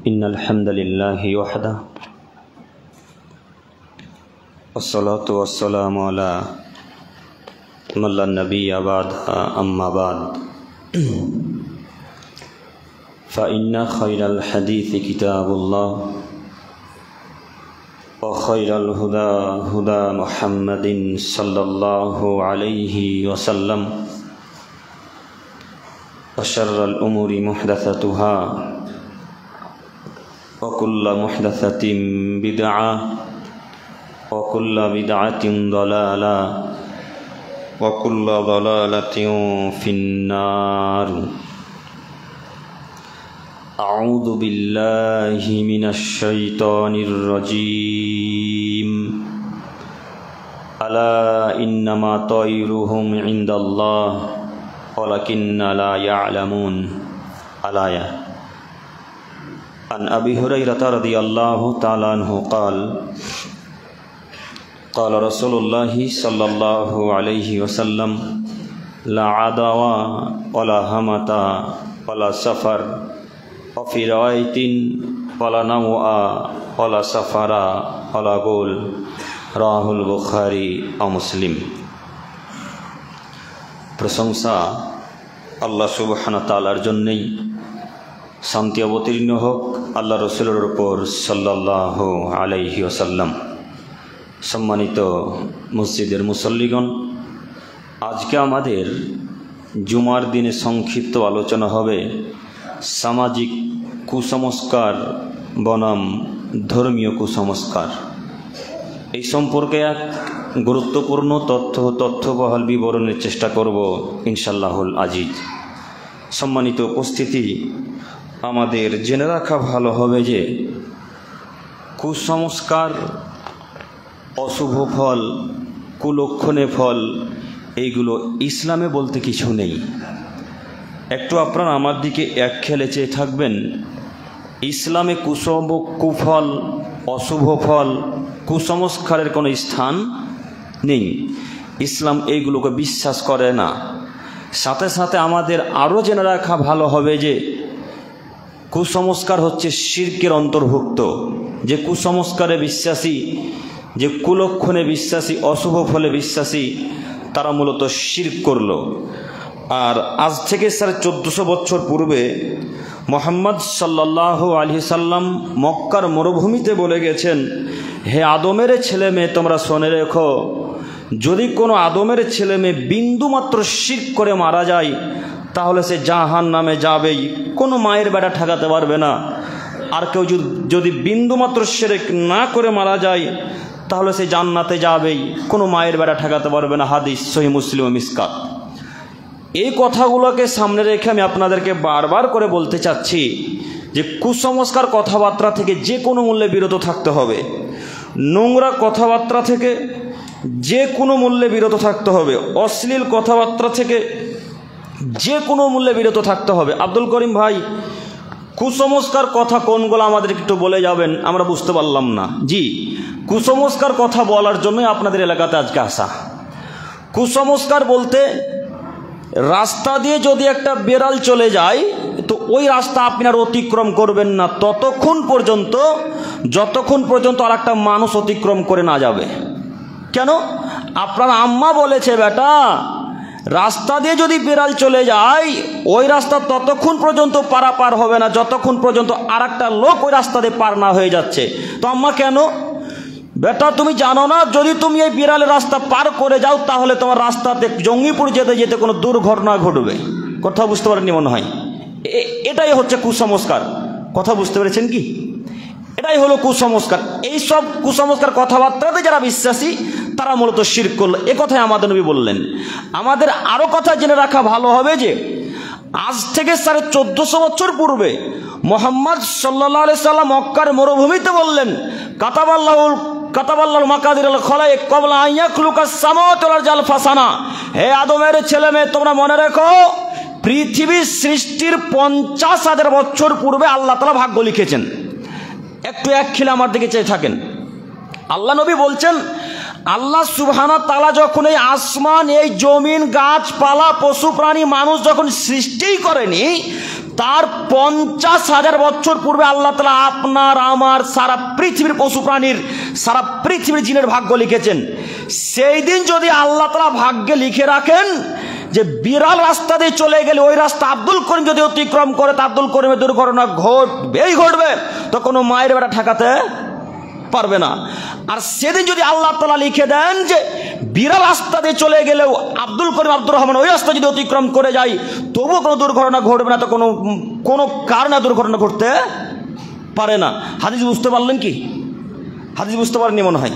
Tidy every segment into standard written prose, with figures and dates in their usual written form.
إن الحمد لله وحده والصلاة والسلام على من لا نبي بعدها أما بعد فإن خير الحديث كتاب الله وخير الهدى هدى محمد صلى الله عليه وسلم وشر الأمور محدثاتها وكل محدثة بدعة وكل بدعة ضلالة وكل ضلالة في النار. أعوذ بالله من الشيطان الرجيم. ألا إنما طيرهم عند الله ولكن لا يعلمون. الآية. عن أبي هريرة رضي الله تعالى عنه قال قال رسول الله صلى الله عليه وسلم لا عدوى ولا همة ولا سفر وفي رواية ولا نوء ولا سفر ولا غول রাহ বুখারী ও মুসলিম। প্রশংসা আল্লাহ সুবহানাহু ওয়া তাআলার জন্যই, শান্তি অবতীর্ণ হোক আল্লাহ রসুলের উপর সাল্লাল্লাহু আলাইহি ওয়াসাল্লাম। সম্মানিত মসজিদের মুসল্লিগণ, আজকে আমাদের জুমার দিনে সংক্ষিপ্ত আলোচনা হবে সামাজিক কুসংস্কার বনাম ধর্মীয় কুসংস্কার। এই সম্পর্কে এক গুরুত্বপূর্ণ তথ্যবহুল বিবরণের চেষ্টা করব ইনশাআল্লাহুল আজিজ। সম্মানিত উপস্থিতি, আমাদের জেনে রাখা ভালো হবে যে কুসংস্কার, অশুভ ফল, কুলক্ষণে ফল, এইগুলো ইসলামে বলতে কিছু নেই। একটু আপনারা আমার দিকে এক খেলে চেয়ে থাকবেন। ইসলামে কুফল, অশুভ ফল, কুসংস্কারের কোনো স্থান নেই। ইসলাম এইগুলোকে বিশ্বাস করে না। সাথে সাথে আমাদের আরও জেনে রাখা ভালো হবে যে কুসংস্কার হচ্ছে শিরকের অন্তর্ভুক্ত। যে কুসংস্কারে বিশ্বাসী, যে কুলক্ষণে বিশ্বাসী, অশুভ ফলে বিশ্বাসী, তারা মূলত শিরক করল। আর আজ থেকে 1450 বছর পূর্বে মুহাম্মদ সাল্লাল্লাহু আলাইহি সাল্লাম মক্কার মরুভূমিতে বলে গেছেন, হে আদমের ছেলে মেয়ে, তোমরা শুনে রেখো, যদি কোনো আদমের ছেলে মেয়ে বিন্দুমাত্র শিরক করে মারা যায় তাহলে সে জাহান্নামে যাবেই, কোনো মায়ের বেটা ঠেকাতে পারবে না। আর কেউ যদি বিন্দুমাত্র শিরক না করে মারা যায় তাহলে সে জান্নাতে যাবেই, কোনো মায়ের বেটা ঠেকাতে পারবে না। হাদিস সহিহ মুসলিম ও মিসকাত। এই কথাগুলোকে সামনে রেখে আমি আপনাদেরকে বারবার করে বলতে চাচ্ছি যে কুসংস্কার কথাবার্তা থেকে যে কোনো মূল্যে বিরত থাকতে হবে। নোংরা কথাবার্তা থেকে যে কোনো মূল্যে বিরত থাকতে হবে। অশ্লীল কথাবার্তা থেকে যে কোনো মূল্যে বিরত থাকতে হবে। আব্দুল করিম ভাই, কুসংস্কার কথা কোনগুলো আমাদের একটু বলে যাবেন, আমরা বুঝতে পারলাম না। জি, কুসংস্কার কথা বলার জন্যই আপনাদের এলাকাতে আজকে আসা। কুসংস্কার বলতে, রাস্তা দিয়ে যদি একটা বেড়াল চলে যায় তো ওই রাস্তা আপনি আর অতিক্রম করবেন না যতক্ষণ পর্যন্ত আর একটা মানুষ অতিক্রম করে না যাবে। কেন? আপনার আম্মা বলেছে, বেটা রাস্তা দিয়ে যদি বিড়াল চলে যায় ওই রাস্তা ততক্ষণ পর্যন্ত পারাপার হবে না যতক্ষণ পর্যন্ত আর একটা লোক ওই রাস্তা দিয়ে পার না হয়ে যাচ্ছে। তো আম্মা কেন? বেটা তুমি জানো না, যদি তুমি এই বিড়ালের রাস্তা পার করে যাও তাহলে তোমার রাস্তাতে জঙ্গিপুর যেতে যেতে কোনো দুর্ঘটনা ঘটবে। কথা বুঝতে পারেননি মনে হয়। এটাই হচ্ছে কুসংস্কার। কথা বুঝতে পেরেছেন কি? এটাই হলো কুসংস্কার। এই সব কুসংস্কার কথাবার্তাতে যারা বিশ্বাসী তারা মূলত শিরক করলো, এ কথাই আমাদের নবী বললেন। আমাদের আরও কথা জেনে রাখা ভালো হবে যে আজ থেকে 1450 বছর পূর্বে মুহাম্মদ সাল্লাল্লাহু আলাইহি সাল্লাম মক্কার মরুভূমিতে বললেন, কাতাবাল্লাহু মাকাদিরাল খালাইক ক্বাবলা আন ইয়াখলুকাস সামাওয়াতি ওয়াল আরদা ফাসানা। হে আদমের ছেলে মেয়ে, তোমরা মনে রেখো, পৃথিবীর সৃষ্টির 50,000 বছর পূর্বে আল্লাহ তাআলা ভাগ্য লিখেছেন। একটু এক খেলে আমার দিকে চেয়ে থাকেন। আল্লাহ নবী বলছেন, আল্লাহ সুবহানাহু ওয়া তাআলা যখন এই আসমান, এই জমিন, গাছপালা, পশু প্রাণী, মানুষ যখন সৃষ্টি করেনি তার 50,000 বছর পূর্বে আল্লাহ তাআলা আপনার আমার সারা পৃথিবীর পশু প্রাণীর সারা পৃথিবীর জিনের ভাগ্য লিখেছেন। সেই দিন যদি আল্লাহ তাআলা ভাগ্যে লিখে রাখেন যে বিড়াল রাস্তা দিয়ে চলে গেলে ওই রাস্তা আব্দুল করিম যদি অতিক্রম করে তা আব্দুল করিমের দুর্ঘটনা ঘটবে, তো কোনো মায়ের বেটা ঠেকাতে পারবে না। আর সেদিন যদি আল্লাহ তাআলা লিখে দেন যে বিড়াল রাস্তা দিয়ে চলে গেলেও আব্দুল করিম আব্দুর রহমান ওই রাস্তা যদি অতিক্রম করে যায় তবুও কোনো দুর্ঘটনা ঘটবে না, তো কোনো কারণে দুর্ঘটনা ঘটতে পারে না। হাদিস বুঝতে পারলেন কি? হাদিস বুঝতে পারেননি মনে হয়।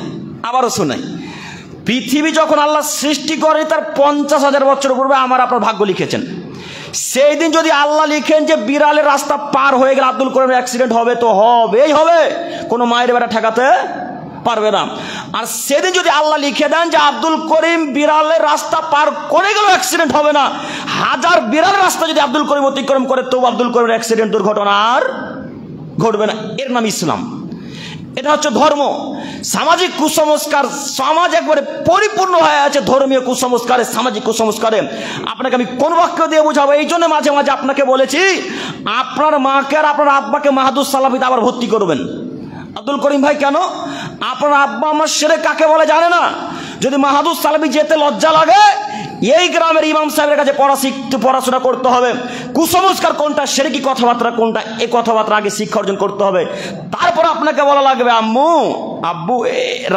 আবারও শোনাই, পৃথিবী যখন আল্লাহ সৃষ্টি করে তার 50,000 বছর পূর্বে আমার আপনার ভাগ্য লিখেছেন। সেই দিন যদি আল্লাহ লিখেন যে বিড়ালের রাস্তা পার হয়ে গেলে আব্দুল করিমের অ্যাক্সিডেন্ট হবে, তো হবেই হবে, কোনো মায়ের বেটা ঠেকাতে পারবে না। আর সেদিন যদি আল্লাহ লিখে দেন যে আব্দুল করিম বিড়ালের রাস্তা পার করে গেলেও অ্যাক্সিডেন্ট হবে না, হাজার বিড়ালের রাস্তা যদি আব্দুল করিম অতিক্রম করে তবু আব্দুল করিমের অ্যাক্সিডেন্ট দুর্ঘটনা আর ঘটবে না। এর নাম ইসলাম। এটা হচ্ছে ধর্ম। সামাজিক কুসংস্কার, সমাজ একবারে পরিপূর্ণ হয়ে আছে ধর্মীয় কুসংস্কারে, সামাজিক কুসংস্কারে। আপনাকে আমি কোন বাক্য দিয়ে বোঝাবো? এই জন্য মাঝে মাঝে আপনাকে বলেছি আপনার মাকে আর আপনার আব্বাকে মাহাদুস সালাফিতে আবার ভর্তি করবেন। আব্দুল করিম ভাই কেন? আপনার আব্বা আমার সেরে কাকে বলে জানে না? যদি মাহাদুস সালাফি যেতে লজ্জা লাগে এই গ্রামের ইমাম সাহেবের কাছে পড়াশোনা করতে হবে। কুসংস্কার কোনটা, শিরকি কথাবার্তা কোনটা, এই কথাবার্তা আগে শিক্ষা অর্জন করতে হবে। তারপর আপনাকে বলা লাগবে আব্বু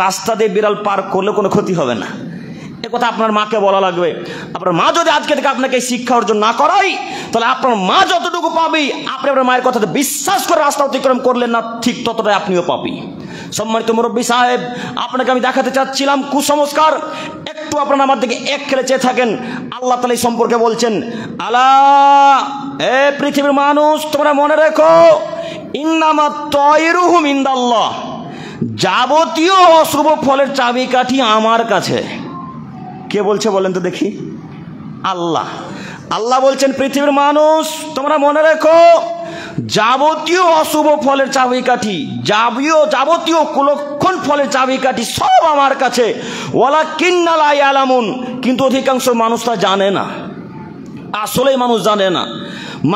রাস্তা দিয়ে বিড়াল পার করলে কোনো ক্ষতি হবে না, এ কথা আপনার মাকে বলা লাগবে। আপনার মা যদি আজকে থেকে আপনাকে শিক্ষা অর্জন না করাই তাহলে আপনার মা যতটুকু পাবি আপনি আপনার মায়ের কথাতে বিশ্বাস করে রাস্তা অতিক্রম করলেন না, ঠিক ততটাই আপনিও পাবি। সম্মানিত মুরব্বী সাহেব, আপনাকে আমি দেখাতে চাচ্ছিলাম কুসংস্কার। একটু আপনারা আমার দিকে এক খেলে চেয়ে থাকেন। আল্লাহ তাআলা এই সম্পর্কে বলছেন, আলা এ পৃথিবীর মানুষ তোমরা মনে রেখো, ইন্নামা তায়রুহুম ইনদাল্লাহ, যাবতীয় অশুভ ফলের চাবিকাঠি আমার কাছে। কে বলছে বলেন তো দেখি? আল্লাহ। আল্লাহ বলছেন পৃথিবীর মানুষ তোমরা মনে রেখো, যাবতীয় অশুভ ফলের চাবিকাঠি, যাবতীয় কুলক্ষণ ফলের চাবিকাঠি সব আমার কাছে। ওয়ালাকিন্না লা ইয়ালামুন, কিন্তু অধিকাংশ মানুষ তা জানে না। আসলেই মানুষ জানে না।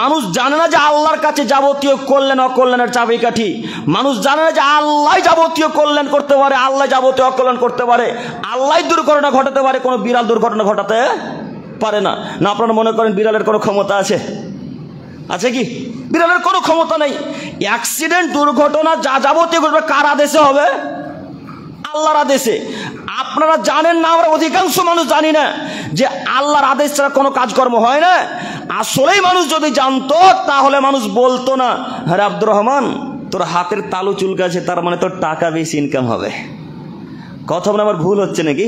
মানুষ জানে না যে আল্লাহর কাছে যাবতীয় কল্যাণ অকল্যাণের চাবিকাঠি। মানুষ জানে না যে আল্লাহ যাবতীয় কল্যাণ করতে পারে, আল্লাহ যাবতীয় অকল্যাণ করতে পারে, আল্লাহ দুর্ঘটনা ঘটাতে পারে, কোনো বিড়াল দুর্ঘটনা ঘটাতে পারে না। না আপনারা মনে করেন বিড়ালের কোনো ক্ষমতা আছে? আছে কি? বিড়ালের কোনো ক্ষমতা নেই। অ্যাক্সিডেন্ট দুর্ঘটনা যা যাবতীয় ঘটবে কার আদেশে হবে? আল্লাহর আদেশে। আপনারা জানেন না, আমরা অধিকাংশ মানুষ জানি না যে আল্লাহর আদেশ ছাড়া কোনো কাজকর্ম হয় না। আসলেই মানুষ যদি জানতো তাহলে মানুষ বলতো না, আরে আব্দুর রহমান তোর হাতের তালু চুলকাছে, তার মানে তোর টাকা বেশি ইনকাম হবে। কথা বলে আমার ভুল হচ্ছে নাকি?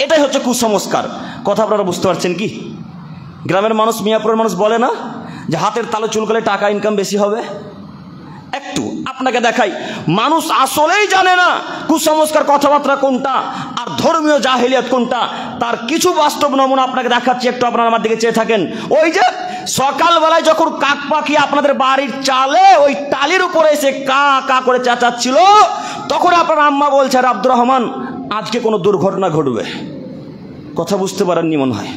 এটাই হচ্ছে কুসংস্কার। কথা আপনারা বুঝতে পারছেন কি? গ্রামের মানুষ, মিয়াপুরের মানুষ বলে না যে হাতের তালু চুলকালে টাকা ইনকাম বেশি হবে? একটু আপনাকে দেখাই, মানুষ আসলেই জানে না কুসংস্কার কথাবার্তা কোনটা আর ধর্মীয় জাহেলিয়াত কোনটা। তার কিছু বাস্তব নমুনা আপনাকে দেখাচ্ছি, একটু আপনারা আমার দিকে চেয়ে থাকেন। ওই যে সকালবেলায় যখন কাক পাখি আপনাদের বাড়ির চালে ওই টালির উপরে এসে কা কা করে চেঁচাচ্ছিল, তখন আপনার আম্মা বলছে আর আব্দুর রহমান আজকে কোনো দুর্ঘটনা ঘটবে। কথা বুঝতে পারেননি মনে হয়।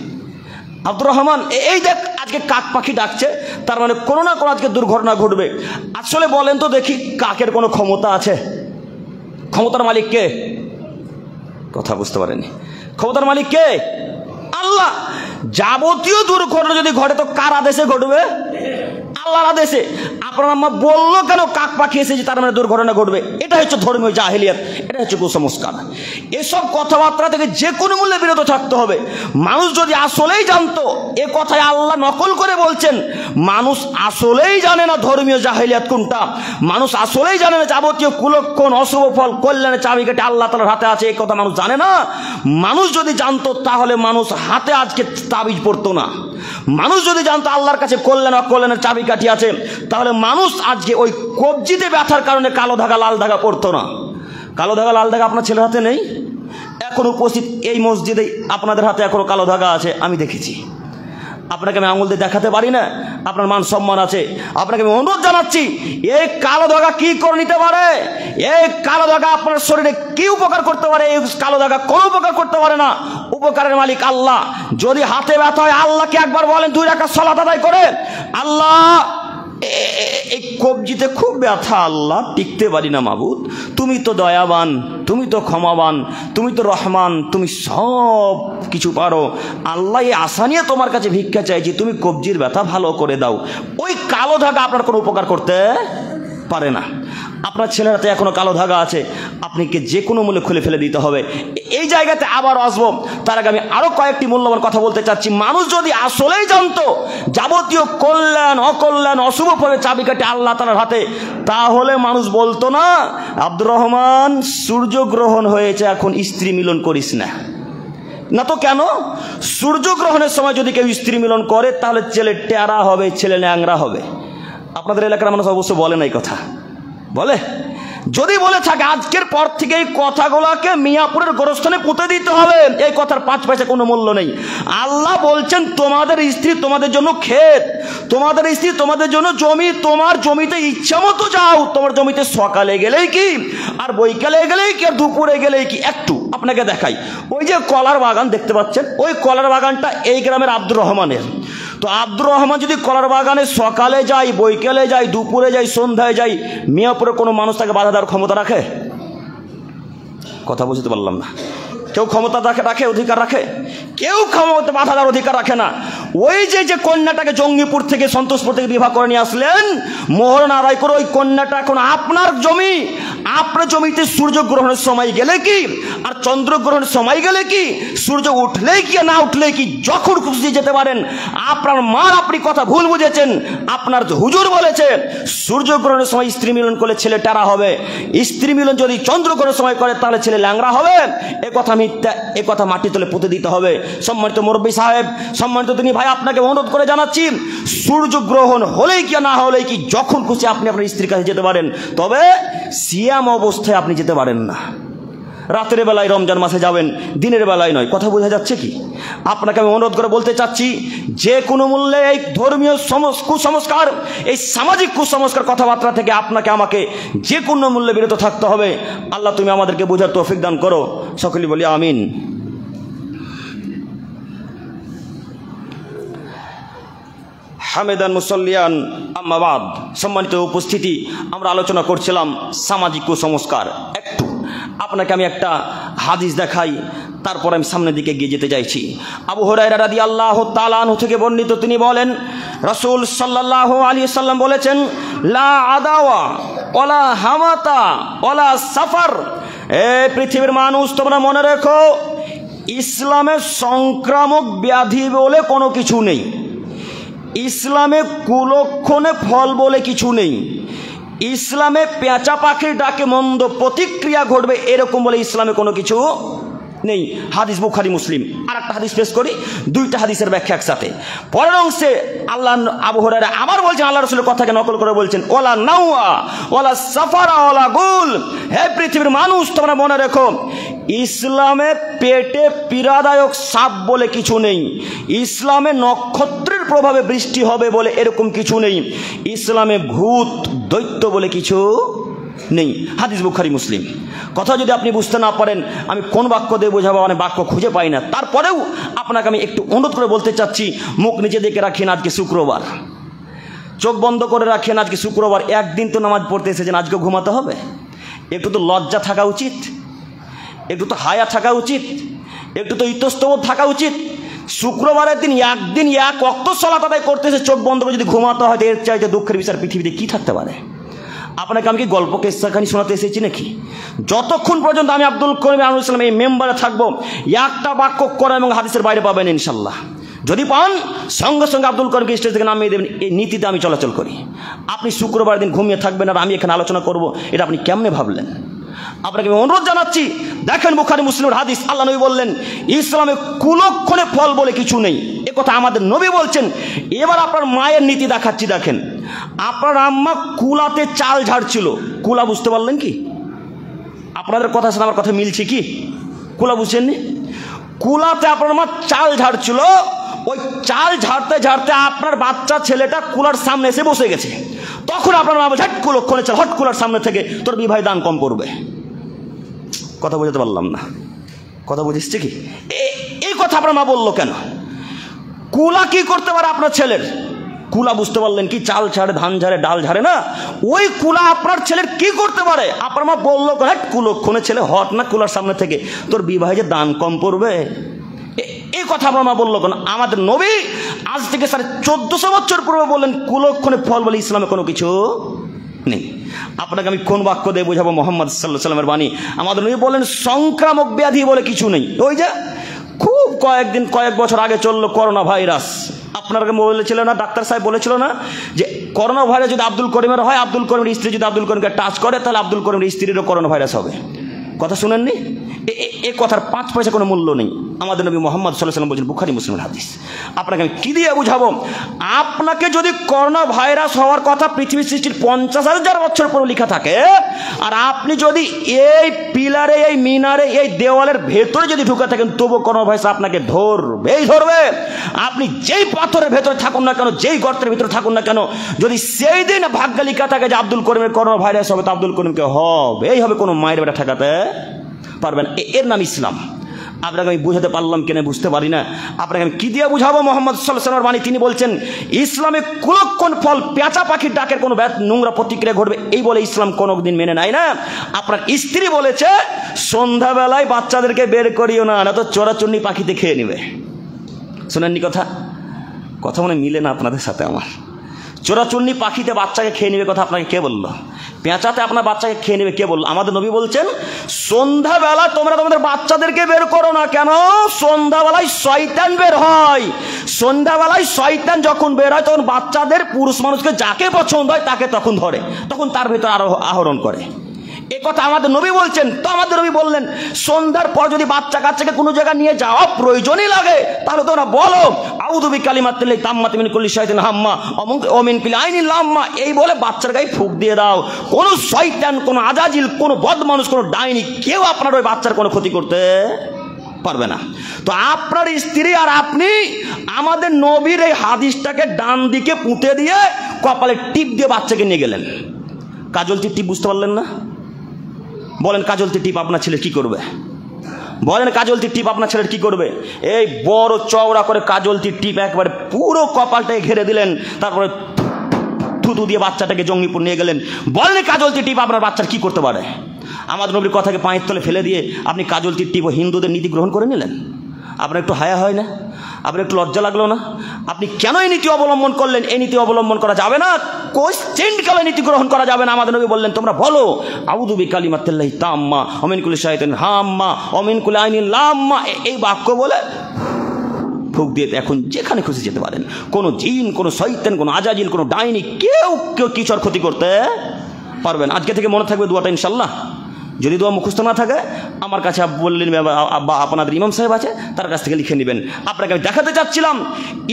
আব্দুর রহমান এই দেখ আজকে কাক পাখি ডাকছে, তার মানে কোনো না কোনো আজকে দুর্ঘটনা ঘটবে। আসলে বলেন তো দেখি, কাকের কোনো ক্ষমতা আছে? ক্ষমতার মালিক কে? কথা বুঝতে পারেননি। ক্ষমতার মালিক কে? আল্লাহ। যাবতীয় দুর্ঘটনা যদি ঘটে তো কার আদেশে ঘটবে? আল্লাহর আদেশে। আপনার আম্মা বললো কেন কাক পাখি এসেছে তার মানে দুর্ঘটনা ঘটবে? এটা হচ্ছে ধর্মীয় জাহেলিয়াত, এটা হচ্ছে কুসংস্কার। এসব কথাবার্তা থেকে যে কোনো মূল্যে বিরত থাকতে হবে। মানুষ যদি আসলেই জানতো, এ কথায় আল্লাহ নকল করে বলছেন, মানুষ আসলেই জানে না ধর্মীয় জাহেলিয়াত কোনটা, মানুষ আসলেই জানে না যাবতীয় কুলক্ষণ অশুভ ফল কল্যাণের চাবিকাঠি আল্লাহ তাআলার হাতে আছে, এই কথা মানুষ জানে না। মানুষ যদি জানতো তাহলে মানুষ হাতে আজকে তাবিজ পড়তো না। মানুষ যদি জানতো আল্লাহর কাছে কল্যাণ অকল্যাণের চাবিকাঠি আছে তাহলে মানুষ আজকে ওই কবজিতে ব্যথার কারণে কালো ধাগা লাল ধাগা পড়তো না। কালো ধাগা লাল ধাগা আপনার ছেলের হাতে নেই? এখন উপস্থিত এই মসজিদে আপনাদের হাতে এখনো কালো ধাগা আছে, আমি দেখেছি। আপনাকে আমি আঙুল দিয়ে দেখাতে পারি না, আপনার মান সম্মান আছে। আপনাকে আমি অনুরোধ জানাচ্ছি, এই কালো ধাগা কি করে নিতে পারে? এই কালো ধাগা আপনার শরীরে কি উপকার করতে পারে? এই কালো ধাগা কোনো উপকার করতে পারে না। উপকারের মালিক আল্লাহ। যদি হাতে ব্যথা হয় আল্লাহকে একবার বলেন 2 রাকাত সালাত আদায় করে, আল্লাহ এই কবজিতে খুব ব্যথা, আল্লাহ টিকতে পারি না মাবুদ, তুমি তো দয়াবান, তুমি তো ক্ষমাবান, তুমি তো রহমান, তুমি সব কিছু পারো, আল্লাহ এই আশা নিয়ে তোমার কাছে ভিক্ষা চাইছি, তুমি কবজির ব্যথা ভালো করে দাও। ওই কালো ধাগা আপনার কোনো উপকার করতে পারে না। আপনার ছেলের হাতে এখনো কালো ধাগা আছে, আপনাকে যে কোনো মূল্যে খুলে ফেলে দিতে হবে। এই জায়গাতে আবার আসবো, তার আগে আমি আরো কয়েকটি মূল্যবান কথা বলতে চাচ্ছি। মানুষ যদি আসলেই জানতো যাবতীয় কল্যাণ অকল্যাণ অশুভ ফলের চাবিকাঠি আল্লাহ তাআলার হাতে, তাহলে মানুষ বলতো না আব্দুর রহমান সূর্যগ্রহণ হয়েছে, এখন স্ত্রী মিলন করিস না। না তো কেন? সূর্যগ্রহণের সময় যদি কেউ স্ত্রী মিলন করে তাহলে ছেলে টেরা হবে, ছেলে ন্যাংরা হবে। আপনাদের এলাকার মানুষ অবশ্য বলে না এই কথা, বলে? যদি বলে থাকে আজকের পর থেকে এই কথাগুলোকে মিয়াপুরের গোরস্থানে পুঁতে দিতে হবে, এই কথার 5 পয়সা কোনো মূল্য নেই। আল্লাহ বলছেন তোমাদের স্ত্রী তোমাদের জন্য ক্ষেত, তোমাদের স্ত্রী তোমাদের জন্য জমি, তোমার জমিতে ইচ্ছা মতো যাও, তোমার জমিতে সকালে গেলেই কি আর বৈকালে গেলেই কি আর দুপুরে গেলেই কি। একটু আপনাকে দেখাই, ওই যে কলার বাগান দেখতে পাচ্ছেন, ওই কলার বাগানটা এই গ্রামের আব্দুর রহমানের। তো আব্দুর রহমান যদি কলার বাগানে সকালে যায়, বৈকালে যায়, দুপুরে যায়, সন্ধ্যায় যায়, মিয়াপুরে কোনো মানুষ তাকে বাধা দেওয়ার ক্ষমতা রাখে? কথা বুঝতে পারলাম না। কেউ ক্ষমতা রাখে, অধিকার রাখে? কেউ ক্ষমতা বাধা দেওয়ার অধিকার রাখে না। ওই যে কন্যাটাকে জঙ্গিপুর থেকে সন্তোষপুর থেকে বিবাহ করে নিয়ে আসলেন, মোহর নাড়াই করে, ওই কন্যাটা এখন আপনার জমি, আপনার জমিতে সূর্যগ্রহণের সময় গেলে কি আর চন্দ্রগ্রহণের সময় গেলে কি, সূর্য উঠলেই কি না উঠলেই কি, যখন খুশি যেতে পারেন। আপনার মা আপনি কথা ভুল বুঝেছেন, আপনার হুজুর বলেছে সূর্যগ্রহণের সময় স্ত্রী মিলন করলে ছেলে টেরা হবে, স্ত্রী মিলন যদি চন্দ্রগ্রহণের সময় করে তাহলে ছেলে ল্যাংড়া হবে। এ কথা মিথ্যা, এ কথা মাটি তুলে পুঁতে দিতে হবে। সম্মানিত মুরব্বী সাহেব, সম্মানিত তিনি ভাই, আপনাকে অনুরোধ করে জানাচ্ছি সূর্যগ্রহণ হলেই কি না হলেই কি যখন খুশি আপনি আপনার স্ত্রীর কাছে যেতে পারেন, তবে সিয়াম অবস্থায় আপনি যেতে পারেন না। রাতের বেলায় রমজান মাসে যাবেন, দিনের বেলায় নয়। কথা বোঝা যাচ্ছে কি? আপনাকে আমি অনুরোধ করে বলতে চাচ্ছি, যে কোনো মূল্যে এই ধর্মীয় কুসংস্কার, এই সামাজিক কুসংস্কার কথাবার্তা থেকে আপনাকে আমাকে যে কোনো মূল্যে বিরত থাকতে হবে। আল্লাহ তুমি আমাদেরকে বোঝার তৌফিক দান করো, সকলেই বলি আমিন। হামেদান মুসল্লিয়ান আম্মা বাদ। সম্মানিত উপস্থিতি, আমরা আলোচনা করছিলাম সামাজিক কুসংস্কার। একটু আপনাকে আমি একটা হাদিস দেখাই, তারপর আমি সামনের দিকে এগিয়ে যেতে চাইছি। আবু হুরায়রা রাদিয়াল্লাহু তাআলা আনহু থেকে বর্ণিত, তিনি বলেন রাসূল সাল্লাল্লাহু আলাইহি সাল্লাম বলেছেন, লা আদাওয়া ওয়ালা হামাতা ওয়ালা সাফার। এ পৃথিবীর মানুষ, তোমরা মনে রেখো, ইসলামে সংক্রামক ব্যাধি বলে কোনো কিছু নেই, ইসলামে কুলক্ষণে ফল বলে কিছু নেই, ইসলামে পেঁচা পাখির ডাকে মন্দ প্রতিক্রিয়া ঘটবে এরকম বলে ইসলামে কোনো কিছু নেই। হাদিস বুখারী মুসলিম। আর একটা হাদিস পেশ করি, 2টা হাদিসের ব্যাখ্যা একসাথে। পরের অংশে আল্লাহ আবু হুরায়রা আবার বলছেন, আল্লাহ রাসূলের কথাকে নকল করে বলছেন, ওয়ালা নাওয়া ওয়ালা সাফারা ওয়ালা গুল। হে পৃথিবীর মানুষ, তোমরা মনে রেখো, ইসলামে পেটে পীড়াদায়ক সাপ বলে কিছু নেই, ইসলামে নক্ষত্রের প্রভাবে বৃষ্টি হবে বলে এরকম কিছু নেই, ইসলামে ভূত দৈত্য বলে কিছু নেই। হাদিস বুখারী মুসলিম। কথা যদি আপনি বুঝতে না পারেন, আমি কোন বাক্য দিয়ে বোঝাবো, মানে বাক্য খুঁজে পাই না। তারপরেও আপনাকে আমি একটু অনুরোধ করে বলতে চাচ্ছি, মুখ নিচে দেখে রাখেন, আজকে শুক্রবার, চোখ বন্ধ করে রাখেন, আজকে শুক্রবার, একদিন তো নামাজ পড়তে এসেছেন, আজকে ঘুমাতে হবে? একটু তো লজ্জা থাকা উচিত, একটু তো হায়া থাকা উচিত, একটু তো ইতস্তবোধ থাকা উচিত। শুক্রবারের দিন একদিন এক ওয়াক্ত সালাত আদায় করতে এসে চোখ বন্ধ করে যদি ঘুমাতে হয়, এর চাইতে দুঃখের বিচার পৃথিবীতে কি থাকতে পারে? আপনাকে আমি কি গল্প কিস্সা কাহিনী শোনাতে এসেছি নাকি? যতক্ষণ পর্যন্ত আমি আব্দুল করিম আনোয়ার ইসলাম এই মেম্বারে থাকবো, একটা বাক্য কোরআন এবং হাদিসের বাইরে পাবেন ইনশাল্লাহ। যদি পান, সঙ্গে সঙ্গে আব্দুল করিমকে স্টেজ থেকে নামিয়ে দেবেন। এই নীতিতে আমি চলাচল করি। আপনি শুক্রবার দিন ঘুমিয়ে থাকবেন আর আমি এখানে আলোচনা করব, এটা আপনি কেমনে ভাবলেন? আপনাকে আমি অনুরোধ জানাচ্ছি, দেখেন বুখারী মুসলিমের হাদিস, আল্লাহ নবী বললেন ইসলামে কুলক্ষণে ফল বলে কিছু নেই, এ কথা আমাদের নবী বলছেন। এবার আপনার মায়ের নীতি দেখাচ্ছি, দেখেন। আপনার আম্মা কুলাতে চাল ঝাড়ছিল, কুলা বুঝতে পারলেন কি? আপনাদের কথা সাথে আমার কথা মিলছে কি? কুলা বুঝছেননি? কুলাতে আপনার মা চাল ঝাড়ছিল, ওই চাল ঝাড়তে ঝাড়তে আপনার বাচ্চা ছেলেটা কুলার সামনে এসে বসে গেছে। তখন আপনার মা বলছে, হট কুলক্ষণে চাল, হট কুলার সামনে থেকে, তোর বিবাহ দান কম করবে। কথা বুঝতে পারলাম না, কথা বুঝেছে কি? এই এই কথা আপনার মা বললো কেন? কুলা কি করতে পারে আপনার ছেলের? কুলা বুঝতে পারলেন কি? চাল ছাড়ে, ধান ঝাড়ে, ডাল ঝাড়ে না, ওই কুলা আপনার ছেলের কি করতে পারে? আপনার মা বললো কুলক্ষণে ছেলে, হট না কুলার সামনে থেকে, তোর বিবাহে যে দান কম পড়বে, এই কথা আপনার মা বললো কেন? আমাদের নবী আজ থেকে 1450 বছর পূর্বে বললেন কুলক্ষণে ফল বলে ইসলামে কোনো কিছু নেই। আপনাকে আমি কোন বাক্য দিয়ে বোঝাবো? মোহাম্মদ সাল্লাল্লাহু আলাইহি ওয়াসাল্লামের বাণী। আমাদের নবী বলেন সংক্রামক ব্যাধি বলে কিছু নেই। ওই যে খুব কয়েক বছর আগে চললো করোনা ভাইরাস, আপনাকে বলেছিল না, ডাক্তার সাহেব বলেছিল না যে করোনা ভাইরাস যদি আব্দুল করিমের হয়, আব্দুল করিমের স্ত্রী যদি আব্দুল করিমকে টাচ করে, তাহলে আব্দুল করিমের স্ত্রীরও করোনা ভাইরাস হবে। কথা শুনেননি? এ কথার 5 পয়সা কোনো মূল্য নেই। আমাদের নবী মুহাম্মদ সাল্লাল্লাহু আলাইহি ওয়াসাল্লাম বলেছেন, বুখারী মুসলিমের হাদিস। আপনাকে আমি কি দিয়ে বুঝাবো? আপনাকে যদি করোনা ভাইরাস হওয়ার কথা পৃথিবী সৃষ্টির 50,000 বছর পরে লেখা থাকে, আর আপনি যদি এই পিলারে, এই মিনারে, এই দেওয়ালের ভেতরে যদি ঢুকে থাকেন, তবু করোনা ভাইরাস আপনাকে ধরবে। আপনি যেই পাথরের ভেতরে থাকুন না কেন, যেই গর্তের ভিতরে থাকুন না কেন, যদি সেই দিন ভাগ্যে লেখা থাকে যে আব্দুল করিমের করোনা ভাইরাস হবে, তো আব্দুল করিমকে হবে কোনো মায়ের বেটা ঠেকাতে পারবেন। এর নাম ইসলাম। আপনাকে আমি বুঝাতে পারলাম কিনা বুঝতে পারি না। আপনাকে আমি কি দিয়ে বুঝাবো? মোহাম্মদ সাল্লাল্লাহু আলাইহি ওয়াসাল্লামের বাণী, তিনি বলছেন ইসলামে কুলক্ষণ ফল, পেঁচা পাখির ডাকের কোনো নোংরা প্রতিক্রিয়া ঘটবে, এই বলে ইসলাম কোনোদিন মেনে নেয় না। আপনার স্ত্রী বলেছে সন্ধ্যাবেলায় বাচ্চাদেরকে বের করিও না, তো চোরাচুন্নি পাখিতে খেয়ে নেবে। শোনেননি কথা মনে মিলে না আপনাদের সাথে আমার। চোরাচুন্নি পাখিতে বাচ্চাকে খেয়ে নেবে কথা আপনাকে কে বললো? পেঁচাতে আপনার বাচ্চাকে খেয়ে নেবে কে বললো? আমাদের নবী বলছেন সন্ধ্যাবেলা তোমরা তোমাদের বাচ্চাদেরকে বের করো না। কেন? সন্ধ্যাবেলায় শয়তান বের হয়। সন্ধ্যাবেলায় শয়তান যখন বের হয়, তখন বাচ্চাদের, পুরুষ মানুষকে যাকে পছন্দ হয় তাকে তখন ধরে, তখন তার ভিতর আরো আহরণ করে। এ কথা আমাদের নবী বলছেন। তো আমাদের নবী বললেন সন্ধ্যার পর যদি বাচ্চা কাচ্চাকে কোনো জায়গায় নিয়ে যাওয়া প্রয়োজনই লাগে, তাহলে তোমরা বলো আউযু বিকালিমাতিল্লাহি তাম্মাতি মিন কুল্লি শাইতানিন হাম্মা ওয়া মিন কুল্লি আইনিন লাম্মা, এই বলে বাচ্চার গায়ে ফুঁক দিয়ে দাও। কোনো শয়তান, কোনো আজাজিল, কোনো বদমানুষ, কোনো ডাইনি কেউ আপনার ওই বাচ্চার কোনো ক্ষতি করতে পারবে না। তো আপনার স্ত্রী আর আপনি আমাদের নবীর এই হাদিসটাকে ডান দিকে পুঁতে দিয়ে কপালে টিপ দিয়ে বাচ্চাকে নিয়ে গেলেন। কাজলটি টিপ বুঝতে পারলেন না? বলেন কাজলটি টিপ আপনার ছেলে কি করবে? বলেন কাজলটি টিপ আপনার ছেলের কি করবে? এই বড় চওড়া করে কাজলটি টিপ একবারে পুরো কপালটাকে ঘিরে দিলেন, তারপরে থুতু দিয়ে বাচ্চাটাকে জঙ্গিপুর নিয়ে গেলেন। বলেন কাজলটি টিপ আপনার বাচ্চার কি করতে পারে? আমাদের নবীর কথাকে পায়ের তলে ফেলে দিয়ে আপনি কাজলটি টিপ ও হিন্দুদের নীতি গ্রহণ করে নিলেন। আপনার একটু হায়া হয় না? আপনার একটু লজ্জা লাগলো না? আপনি কেন এই নীতি অবলম্বন করলেন? এই নীতি অবলম্বন করা যাবে না, কোশ্চেন কালে নীতি গ্রহণ করা যাবে না। আমাদের নবী বললেন তোমরা বলো আউযু বিকালিমাতিল্লাহি তাম্মা ওয়া মিন কুল্লি শাইতানিন হাম্মা ওয়া মিন কুল্লি আইনিন লাম্মা, এই বাক্য বলে ফুঁক দিয়ে এখন যেখানে খুশি যেতে পারেন। কোনো জিন, কোনো শয়তান, কোনো আজাজিল, কোনো ডাইনি কেউ কিছুর ক্ষতি করতে পারবেন। আজকে থেকে মনে থাকবে দোয়াটা ইনশাল্লাহ। যদি দোয়া মুখস্থ না থাকে আমার কাছে বললেন বা আপনাদের ইমাম সাহেব আছে, তার কাছ থেকে লিখে নেবেন। আপনাকে আমি দেখাতে চাচ্ছিলাম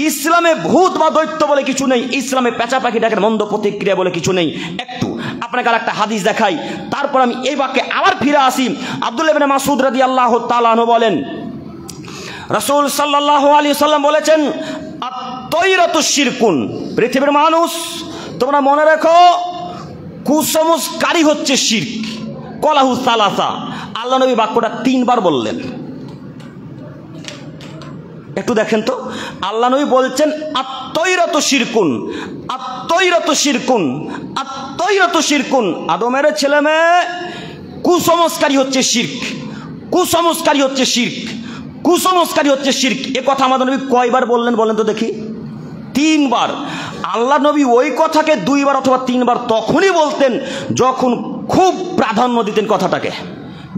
ইসলামে ভূত বা দৈত্য বলে কিছু নেই, ইসলামে পেঁচা পাখি ডাকের মন্দ প্রতিক্রিয়া বলে কিছু নেই। একটু আপনাকে আর একটা হাদিস দেখাই, তারপর আমি এই বাক্যে আবার ফিরে আসি। আব্দুল্লাহ ইবনে মাসউদ রাদিয়াল্লাহু তাআলা আনহু বলেন রাসূল সাল্লাল্লাহু আলাইহি ওয়াসাল্লাম বলেছেন আত-তায়রাতু শিরকুন, পৃথিবীর মানুষ তোমরা মনে রাখো কুসংস্কারই হচ্ছে শিরক। কলাহু সালাসা, আল্লাহ নবী বাক্যটা 3 বার বললেন। একটু দেখেন তো, আল্লাহ নবী বলছেন আত-তায়রাতু শিরকুন, আত-তায়রাতু শিরকুন, আত-তায়রাতু শিরকুন। আদমের ছেলে মেয়ে কুসংস্কারী হচ্ছে শিরক, কুসংস্কারী হচ্ছে শিরক, কুসংস্কারী হচ্ছে শিরক। এ কথা আমাদের নবী কয়বার বললেন বলেন তো দেখি? 3 বার। আল্লাহ নবী ওই কথাকে 2 বার অথবা 3 বার তখনই বলতেন যখন খুব প্রাধান্য দিতেন কথাটাকে,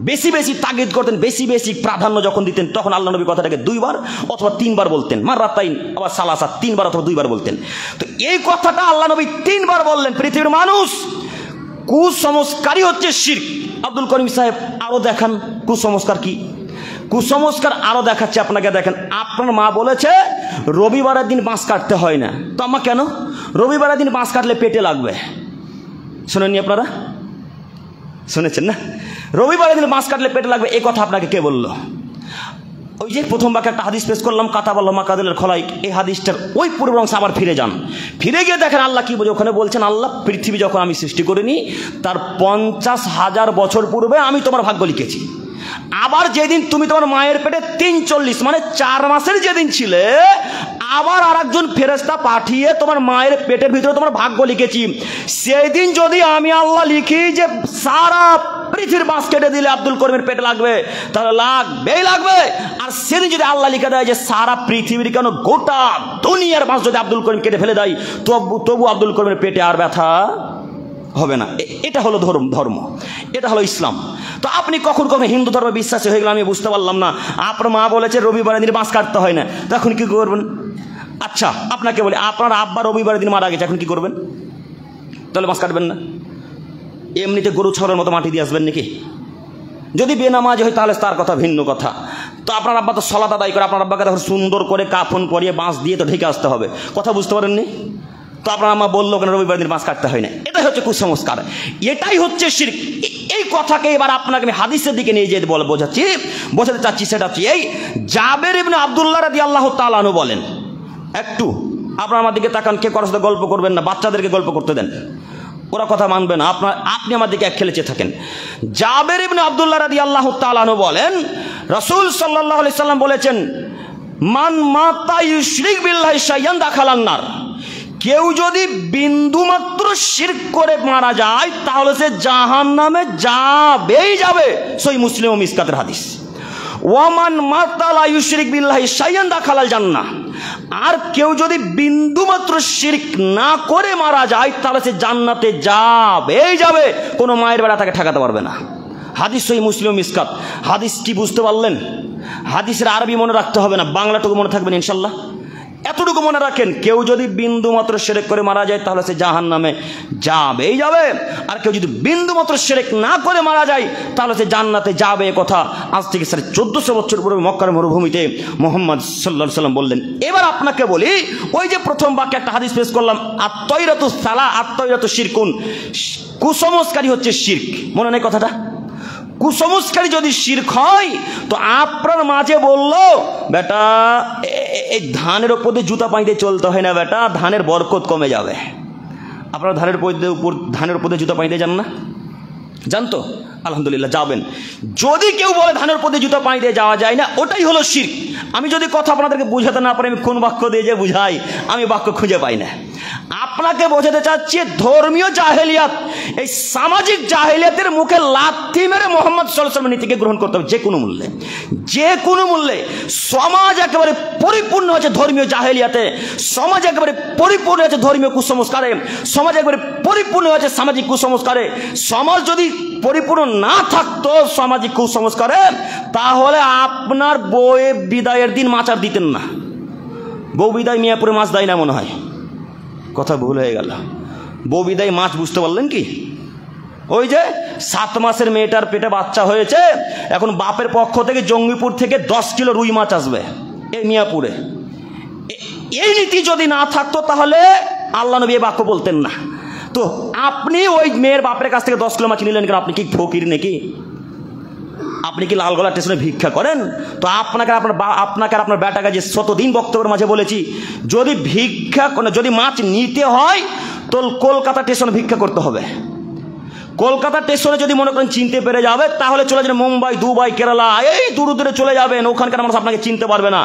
বেশি বেশি তাগিদ করতেন, বেশি বেশি প্রাধান্য যখন দিতেন, তখন আল্লাহ নবী কথাটাকে 2 বার অথবা 3 বার বলতেন। মাররাতাইন আবার সালাসা, 3 বার অথবা 2 বার বলতেন। তো এই কথাটা আল্লাহ নবী 3 বার বললেন। পৃথিবীর মানুষ কুসংস্কারী হচ্ছে শিরক। আব্দুল করিম সাহেব আরো দেখান কুসংস্কার কি? কুসংস্কার আরো দেখাচ্ছে আপনাকে। দেখেন, আপনার মা বলেছে রবিবারের দিন বাঁশ কাটতে হয় না। তো আম্মা কেন? রবিবারের দিন বাঁশ কাটলে পেটে লাগবে। শোনেননি আপনারা? শুনেছেন না? রবিবারের দিন বাঁশ কাটলে পেটে লাগবে, এই কথা আপনাকে কে বললো? ওই যে প্রথম বাক্যে একটা হাদিস পেশ করলাম, কাতাবাল্লাহ মাকাদিলের খলাইক, এই হাদিসটার ওই পূর্ব অংশে আবার ফিরে যান। ফিরে গিয়ে দেখেন আল্লাহ কি বলে। ওখানে বলছেন আল্লাহ পৃথিবী যখন আমি সৃষ্টি করিনি তার 50,000 বছর পূর্বে আমি তোমার ভাগ্য লিখেছি। আবার যেদিন তুমি তোমার মায়ের পেটে 43 মানে 4 মাসের যেদিন ছিলে, আবার আর একজন ফেরেশতা পাঠিয়ে তোমার মায়ের পেটের ভিতরে তোমার ভাগ্য লিখেছি। সেই দিন যদি আমি আল্লাহ লিখি যে সারা পৃথিবীর বাঁশ কেটে দিলে আব্দুল করিমের পেটে লাগবে, তাহলে লাগবেই লাগবে। আর সেদিন যদি আল্লাহ লিখে দেয় যে সারা পৃথিবীর কেন গোটা দুনিয়ার বাঁশ যদি আব্দুল করিম কেটে ফেলে দেয়, তবু আব্দুল করিমের পেটে আর ব্যথা হবে না। এটা হলো ধর্ম, এটা হলো ইসলাম। তো আপনি কখন হিন্দু ধর্মে বিশ্বাসী হয়ে গেলে আমি বুঝতে পারলাম না। আপনার মা বলেছে রবিবারের দিন বাঁশ কাটতে হয় না, তখন কি করবেন? আচ্ছা আপনাকে বলি, আপনার আব্বা রবিবারের দিন মারা গেছে, এখন কি করবেন? তাহলে বাঁশ কাটবেন না? এমনিতে গরু ছাড়ার মতো মাটি দিয়ে আসবেন নাকি? যদি বেনামাজ হয় তাহলে তার কথা ভিন্ন কথা। তো আপনার আব্বা তো সলাত আদায় করে, আপনার আব্বাকে তখন সুন্দর করে কাফন পরিয়ে বাঁশ দিয়ে তো ঢেকে আসতে হবে, কথা বুঝতে পারেননি? তো আপনার আম্মা বললো কেন রবিবার দিন বাঁশ কাটতে হয় না? এটাই হচ্ছে কুসংস্কার, এটাই হচ্ছে শিরক। এই কথাকে এবার আপনাকে আমি হাদিসের দিকে নিয়ে যেতে বোঝাতে চাচ্ছি। সেটা হচ্ছে এই জাবের ইবনে আব্দুল্লাহ রাদিয়াল্লাহু তাআলা আনহু বলেন, একটু আপনার আমার দিকে তাকান, কে কারোর সাথে গল্প করবেন না, বাচ্চাদেরকে গল্প করতে দেন, ওরা কথা মানবে না। আপনি আমার দিকে এক খেলেছে থাকেন। জাবের ইবনে আব্দুল্লাহ রাদিয়াল্লাহু তাআলা আনহু বলেন, রাসূল সাল্লাল্লাহু আলাইহি সাল্লাম বলেছেন, মান মাতা ইউশরিক বিল্লাহি শাইআন দাখালান নার। কেউ যদি বিন্দুমাত্র শিরক করে মারা যায় তাহলে সে জাহান্নামে যাবেই যাবে। সহিহ মুসলিম ও মিসকাতের হাদিস। ওয়ামান মাতা লা ইউশরিক বিল্লাহি শাইআন দাখালাল জান্নাহ। আর কেউ যদি বিন্দুমাত্র শিরক না করে মারা যায় তাহলে সে জান্নাতে যাবেই যাবে, কোনো মায়ের বেড়া তাকে ঠেকাতে পারবে না। হাদিস সহিহ মুসলিম মিসকাত। হাদিস কি বুঝতে পারলেন? হাদিসের আরবি মনে রাখতে হবে না, বাংলাটুকু মনে থাকবেন ইনশাল্লাহ। এতটুকু মনে রাখেন, কেউ যদি বিন্দুমাত্র শিরক করে মারা যায় তাহলে সে জাহান্নামে যাবেই যাবে, আর কেউ যদি বিন্দুমাত্র শিরক না করে মারা যায় তাহলে সে জান্নাতে যাবে। কথা আজ থেকে 1450 বছর পূর্বে মক্কার মরুভূমিতে মুহাম্মদ সাল্লাল্লাহু আলাইহি সাল্লাম বললেন। এবার আপনাকে বলি, ওই যে প্রথম বাক্যে একটা হাদিস পেশ করলাম, আত-তায়রাতু সালা আত-তায়রাতু শিরকুন, কুসংস্কারী হচ্ছে শিরক, মনে নেই কথাটা? কুসংস্কারী যদি শিরক হয় তো আপনার মাঝে বললো, বেটা এই ধানের উপর দিয়ে জুতা পাইতে চলতে হয় না, বেটা ধানের বরকত কমে যাবে। আপনারা ধানের উপর দিয়ে জুতা পাইতে যান না? জানতো? আলহামদুলিল্লাহ যাবেন। যদি কেউ বলে ধানের উপর দিয়ে জুতা পাইতে যাওয়া যায় না, ওটাই হলো শিরক। আমি যদি কথা আপনাদেরকে বুঝাতে না পারি, আমি কোন বাক্য দিয়ে যে বুঝাই, আমি বাক্য খুঁজে পাই না। আপনাকে বোঝাতে চাচ্ছি ধর্মীয় জাহেলিয়াত, এই সামাজিক জাহেলিয়াতের মুখে লাথি মেরে মুহাম্মদ সাল্লাল্লাহু আলাইহি ওয়াসাল্লামের নীতিকে গ্রহণ করতে হবে যে কোনো মূল্যে, যে কোনো মূল্যে। সমাজ একেবারে পরিপূর্ণ হচ্ছে ধর্মীয় জাহেলিয়াতে, সমাজ একেবারে পরিপূর্ণ হচ্ছে ধর্মীয় কুসংস্কারে, সমাজ একেবারে পরিপূর্ণ হচ্ছে সামাজিক কুসংস্কারে। সমাজ যদি পরিপূর্ণ না থাকতো সামাজিক কুসংস্কারে, তাহলে আপনার বউয়ে বিদায়ের দিন মাছ আর দিতেন না। বউ বিদায় মিয়াপুরে মাছ দেয় না মনে হয়, কথা ভুল হয়ে গেল। বউ বিদায় মাছ বুঝতে পারলেন কি? ওই যে 7 মাসের মেয়েটার পেটে বাচ্চা হয়েছে, এখন বাপের পক্ষ থেকে জঙ্গিপুর থেকে 10 কিলো রুই মাছ আসবে এই মিয়াপুরে। এই নীতি যদি না থাকতো তাহলে আল্লাহ নবী বাক্য বলতেন না। তো আপনি ওই মেয়ের বাপের কাছ থেকে 10 কিলো মাছ নিলেন কেন? আপনি কি ফকির নাকি? আপনি কি লালগোলা স্টেশনে ভিক্ষা করেন? তো আপনাকে আপনার বেটাকে যে শতদিন বক্তব্যের মাঝে বলেছি, যদি ভিক্ষা যদি মাছ নিতে হয় তো কলকাতা স্টেশনে ভিক্ষা করতে হবে। কলকাতা স্টেশনে যদি মনে করেন চিনতে পেরে যাবে, তাহলে চলে যাবেন মুম্বাই, দুবাই, কেরালা, এই দূরে দূরে চলে যাবেন, ওখানকার মানুষ আপনাকে চিনতে পারবে না।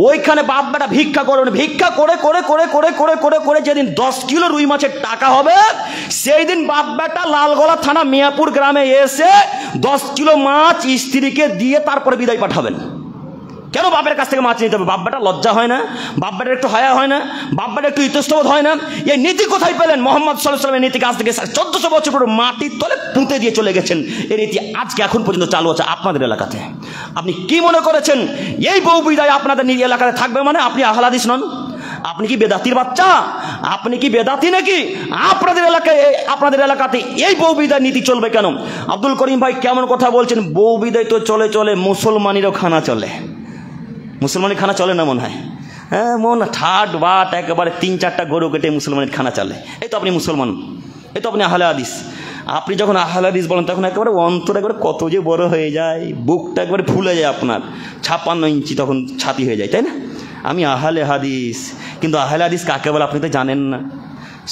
ওইখানে বাপ বেটা ভিক্ষা করবেন, ভিক্ষা করে করে করে করে করে করে করে যেদিন 10 কিলো রুই মাছের টাকা হবে, সেই দিন বাপ বেটা লালগোলা থানা মিয়াপুর গ্রামে এসে 10 কিলো মাছ স্ত্রীকে দিয়ে তারপরে বিদায় পাঠাবেন। কেন বাপের কাছ থেকে মাছ নিতে হবে? বাপ বেটা লজ্জা হয় না? বাপ বেটার একটু হায়া হয় না? বাপ বেটা একটু ইতস্তবোধ হয় না? এই নীতি কোথায় পেলেন? মুহাম্মদ সাল্লাল্লাহু আলাইহি ওয়াসাল্লামের নীতিকে আজ থেকে 1400 বছর পর মাটির তলে পুঁতে দিয়ে চলে গেছেন। এই নীতি আজকে এখন পর্যন্ত চালু আছে আপনাদের এলাকাতে। আপনি কি মনে করেছেন এই বউ বিদায় আপনাদের এলাকাতে থাকবে মানে আপনি আহলে হাদিস নন? আপনি কি বেদাতির বাচ্চা? আপনি কি বেদাতি নাকি? আপনাদের এলাকাতে এই বউ বিদায় নীতি চলবে কেন? আব্দুল করিম ভাই কেমন কথা বলছেন? বউ বিদায় তো চলে চলে মুসলমানেরও খানা চলে। মুসলমানের খানা চলে না মনে হয়? হ্যাঁ, মন ঠাট বাট একেবারে 3-4টা গরু কেটে মুসলমানের খানা চলে। এই তো আপনি মুসলমান, এই তো আপনি আহলে হাদিস। আপনি যখন আহলে হাদিস বলেন তখন একেবারে অন্তর একবারে কত যে বড় হয়ে যায়, বুকটা একবারে ফুলে যায় আপনার, 56 ইঞ্চি তখন ছাতি হয়ে যায়, তাই না? আমি আহলে হাদিস, কিন্তু আহলে হাদিস কাকে বলে আপনি তো জানেন না।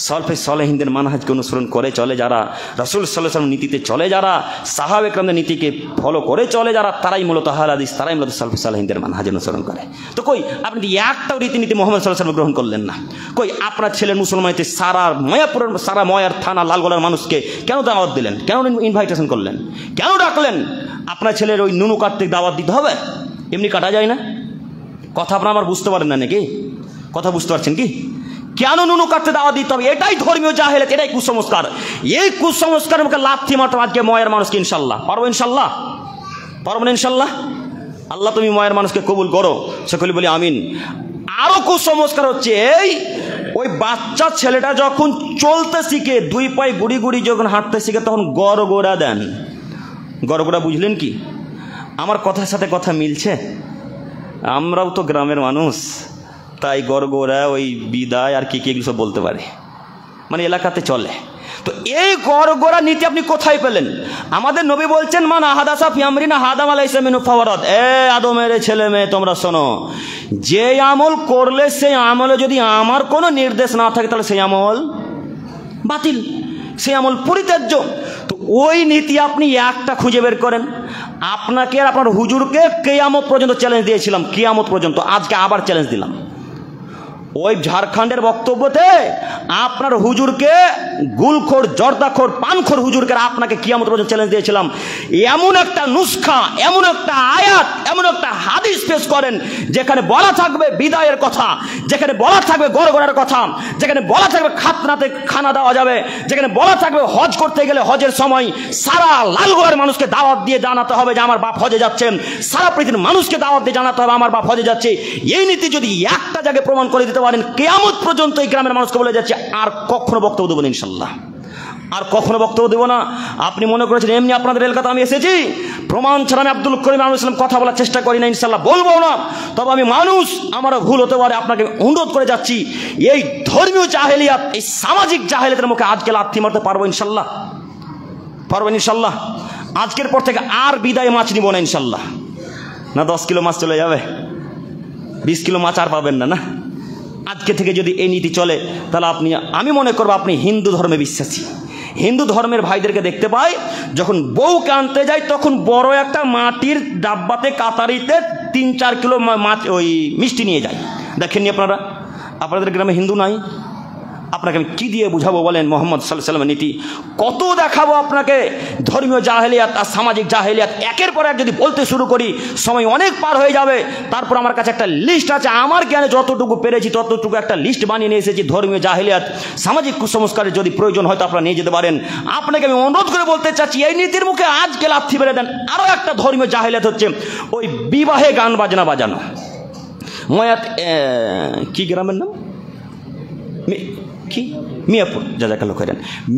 সলফে সলেহিনদের মানহাজকে অনুসরণ করে চলে যারা, রাসূল সাল্লাল্লাহু আলাইহি ওয়াসাল্লাম নীতিতে চলে যারা, সাহাবা একরামদের নীতিকে ফলো করে চলে যারা, তারাই মূলত আহলে হাদিস, তারাই মূলত সলফে সলেহিনদের মানহাজ অনুসরণ করে। তো কই আপনি একটাও রীতিনীতি মুহাম্মদ সাল্লাল্লাহু আলাইহি ওয়াসাল্লাম গ্রহণ করলেন না? কই আপনার ছেলের মুসলমানিতে সারা ময়ার থানা লালগোলার মানুষকে কেন দাওয়াত দিলেন, কেন ইনভাইটেশন করলেন, কেন ডাকলেন? আপনার ছেলের ওই নুনু কাটতে দাওয়াত দিতে হবে? এমনি কাটা যায় না? কথা আপনার আমার বুঝতে পারেন না নাকি? কথা বুঝতে পারছেন কি? কেন নুনু কাটতে দাওয়াত দিতে হবে? এটাই ধর্মীয় জাহেলিয়ত, এটাই কুসংস্কার। এই কুসংস্কারের মুখে লাথি মারতে আজকে ময়ের মানুষকে। ইনশাল্লাহ পারবো, ইনশাল্লাহ পারবো না ইনশাল্লাহ। আল্লাহ তুমি ময়ের মানুষকে কবুল করো, সকলে বলি আমিন। আরো কুসংস্কার হচ্ছে এই, ওই বাচ্চা ছেলেটা যখন চলতে শিখে, দুই পায়ে গুড়ি গুড়ি যখন হাঁটতে শিখে, তখন গড়গড়া দেন। গড়গড়া বুঝলেন কি? আমার কথার সাথে কথা মিলছে? আমরাও তো গ্রামের মানুষ, তাই গড়গড়া, ওই বিদায় আর কি কি এগুলো সব বলতে পারে, মানে এলাকাতে চলে। তো এই গড়গড়া নীতি আপনি কোথায় পেলেন? আমাদের নবী বলছেন, মান আহাদাসা ফি আমরিনা হাদা আলাইহিস মিনহু ফাওয়ারাদ। আদমের ছেলে মেয়ে তোমরা শোনো, যে আমল করলে সেই আমলে যদি আমার কোনো নির্দেশ না থাকে, তাহলে সেই আমল বাতিল, সেই আমল পরিত্যাজ্য। তো ওই নীতি আপনি একটা খুঁজে বের করেন। আপনাকে আর আপনার হুজুরকে কিয়ামত পর্যন্ত চ্যালেঞ্জ দিয়েছিলাম, কিয়ামত পর্যন্ত, আজকে আবার চ্যালেঞ্জ দিলাম। ওই ঝাড়খণ্ডের বক্তব্যতে আপনার হুজুরকে, গুলখোর, জর্দাখোর, পানখোর হুজুরকে আপনাকে কিয়ামত পর্যন্ত চ্যালেঞ্জ দিয়েছিলাম। এমন একটা নুসখা, এমন একটা আয়াত, এমন একটা হাদিস পেশ করেন যেখানে বলা থাকবে বিদায়ের কথা, যেখানে বলা থাকবে গড়গড়ার কথা, যেখানে বলা থাকবে খাতনাতে খানা দেওয়া যাবে, যেখানে বলা থাকবে হজ করতে গেলে হজের সময় সারা লালগোলার মানুষকে দাওয়াত দিয়ে জানাতে হবে যে আমার বাপ হজে যাচ্ছেন, সারা পৃথিবীর মানুষকে দাওয়াত দিয়ে জানাতে হবে আমার বাপ হজে যাচ্ছে। এই নীতি যদি একটা জায়গায় প্রমাণ করে দিতে পারেন, কিয়ামত পর্যন্ত এই গ্রামের মানুষকে বলে যাচ্ছে আর কখনো বক্তব্য দেবো না ইনশাল্লাহ, আর কখনো বক্তব্য দেবো না। আপনি মনে করেছেন এমনি আপনাদের এলাকাতে আমি এসেছি, প্রমাণ ছাড়া আমি আব্দুল করিম আলাইহিস সালাম কথা বলার চেষ্টা করি না, ইনশাল্লাহ বলবো না। তবে আমি মানুষ, আমারও ভুল হতে পারে, আপনাকে অনুরোধ করে যাচ্ছি, এই ধর্মীয় জাহেলিয়াত, এই সামাজিক জাহেলিয়াতের মুখে আজকে লাথি মারতে পারবো ইনশাল্লাহ, পারবেন ইনশাল্লাহ। আজকের পর থেকে আর বিদায় মাছ নিব না ইনশাল্লাহ। না 10 কিলো মাছ চলে যাবে, 20 কিলো মাছ আর পাবেন না। না, আজকে থেকে যদি এই নীতি চলে, তাহলে আমি মনে করবো আপনি হিন্দু ধর্মে বিশ্বাসী। হিন্দু ধর্মের ভাইদেরকে দেখতে পাই, যখন বউকে আনতে যায় তখন বড় একটা মাটির ডাব্বাতে, কাতারিতে 3-4 কিলো মাছ, ওই মিষ্টি নিয়ে যায়। দেখেননি আপনারা? আপনাদের গ্রামে হিন্দু নাই? আপনাকে আমি কি দিয়ে বুঝাবো বলেন? মুহাম্মদ সাল্লাল্লাহু আলাইহি ওয়াসাল্লামের নীতি কত দেখাবো আপনাকে? ধর্মীয় জাহেলিয়াত আর সামাজিক জাহেলিয়াত একের পর এক যদি বলতে শুরু করি, সময় অনেক পার হয়ে যাবে। তারপর আমার কাছে একটা লিস্ট আছে, আমার জ্ঞানে যতটুকু পেরেছি ততটুকু একটা লিস্ট বানিয়ে নিয়ে এসেছি। ধর্মীয় জাহেলিয়াত, সামাজিক কুসংস্কারের যদি প্রয়োজন হয় তো আপনারা নিয়ে যেতে পারেন। আপনাকে আমি অনুরোধ করে বলতে চাচ্ছি, এই নীতির মুখে আজকে লাথি মেরে দেন। আরও একটা ধর্মীয় জাহেলিয়াত হচ্ছে ওই বিবাহে গান বাজনা বাজানো। ময়াত কি গ্রামের নাম? কি? মিয়াপুর। জাযাকাল্লাহু খাইরান।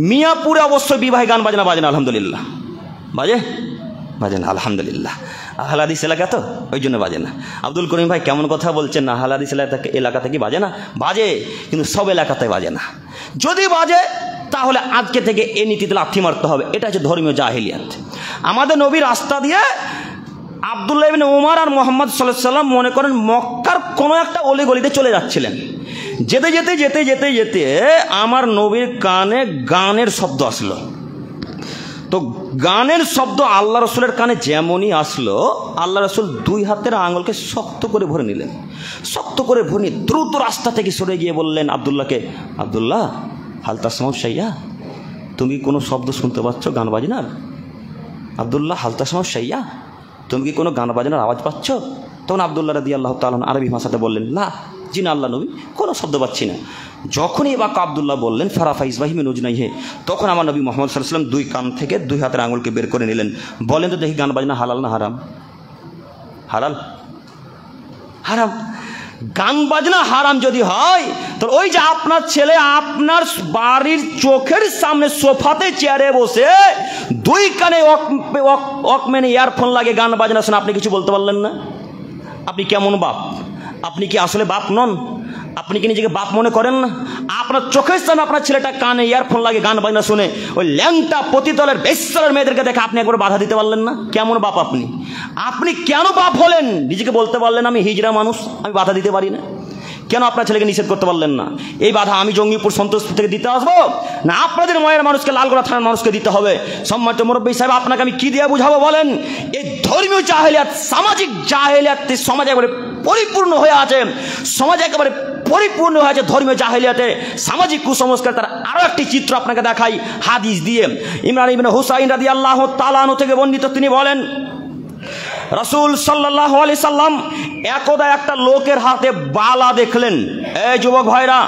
মিয়াপুরে অবশ্যই বিবাহে গান বাজনা বাজে না, আলহামদুলিল্লাহ। বাজে না আলহামদুলিল্লাহ। আহলে হাদিস এলাকা তো, ওই জন্য বাজে না। আব্দুল করিম ভাই কেমন কথা বলছেন? না, আহলে হাদিস এলাকাতে কি বাজে না? বাজে, কিন্তু সব এলাকাতে বাজে না। যদি বাজে তাহলে আজকে থেকে এই নীতিতে লাথি মারতে হবে। এটা হচ্ছে ধর্মীয় জাহেলিয়াত। আমাদের নবী রাস্তা দিয়ে আব্দুল্লাহ ইবনে উমর আর মুহাম্মদ সাল্লাল্লাহু আলাইহি ওয়াসাল্লাম মনে করেন মক্কার কোনো একটা অলিগলিতে চলে যাচ্ছিলেন। যেতে যেতে যেতে যেতে যেতে আমার নবীর কানে গানের শব্দ আসলো। তো গানের শব্দ আল্লাহ রসুলের কানে যেমনই আসলো, আল্লাহ রসুল 2 হাতের আঙুলকে শক্ত করে ভরে নিলেন। শক্ত করে ভরে নিয়ে দ্রুত রাস্তা থেকে সরে গিয়ে বললেন আব্দুল্লাহকে, আব্দুল্লাহ হাল তাসমাউ শাইয়া, তুমি কোনো শব্দ শুনতে পাচ্ছ গান বাজনার? আব্দুল্লাহ হাল তাসমাউ শাইয়া, তুমি কি কোনো গান বাজনার আওয়াজ পাচ্ছ? তখন আব্দুল্লাহ রাদিয়াল্লাহু তাআলা আরবি ভাষাতে বললেন, লা, জি না আল্লাহ নবী, কোনো শব্দ পাচ্ছি না। যখনই এবার আব্দুল্লাহ বললেন ফারাফা ইসবাহি মিন উজনাইহি, তখন আমার নবী মুহাম্মদ সাল্লাল্লাহু আলাইহি ওয়াসাল্লাম 2 কান থেকে 2 হাতের আঙুলকে বের করে নিলেন। বলেন তো দেখি, গান বাজনা হালাল না হারাম? হালাল, হারাম। গান বাজনা হারাম যদি হয়, তো ওই যে আপনার ছেলে আপনার বাড়ির চোখের সামনে সোফাতে চেয়ারে বসে 2 কানে ওয়াকম্যানে ইয়ারফোন লাগে গান বাজনা শোনে, আপনি কিছু বলতে পারলেন না? আপনি কেমন বাপ? আপনি কি আসলে বাপ নন? আপনি কি নিজেকে বাপ মনে করেন না? আপনার চোখের সামনে আপনার ছেলেটা কানে ইয়ারফোন লাগে গান বাজনা শুনে, ওই ল্যাংটা পতিতলের বেশ্যরের মেয়েদেরকে দেখে আপনি একবার বাধা দিতে পারলেন না? কেমন বাপ আপনি? আপনি কেন বাপ হলেন? নিজেকে বলতে পারলেন আমি হিজড়া মানুষ, আমি বাধা দিতে পারি না? কেন আপনার ছেলেকে নিষেধ করতে পারলেন না? এই বাধা আমি জঙ্গিপুর সন্তোষপুর থেকে দিতে আসবো, না আপনাদের ময়ের মানুষকে, লালগোলা থানার মানুষকে দিতে হবে? সম্মানিত মুরব্বী সাহেব, আপনাকে আমি কি দিয়ে বুঝাবো বলেন? এই ধর্মীয় জাহেলিয়াত, সামাজিক জাহেলিয়াত সমাজে একেবারে পরিপূর্ণ হয়ে আছে। সমাজে একেবারে পরিপূর্ণ হয়ে আছে ধর্মীয় জাহেলিয়াতে, সামাজিক কুসংস্কার। তার আরো একটি চিত্র আপনাকে দেখাই হাদিস দিয়ে। ইমরান ইবনে হুসাইন রাদিয়াল্লাহু তাআলা আনহু থেকে বর্ণিত, তিনি বলেন রাসূল সাল্লাল্লাহু আলাইহি সাল্লাম একদা একটা লোকের হাতে বালা দেখলেন। এই যুবক ভাইরা,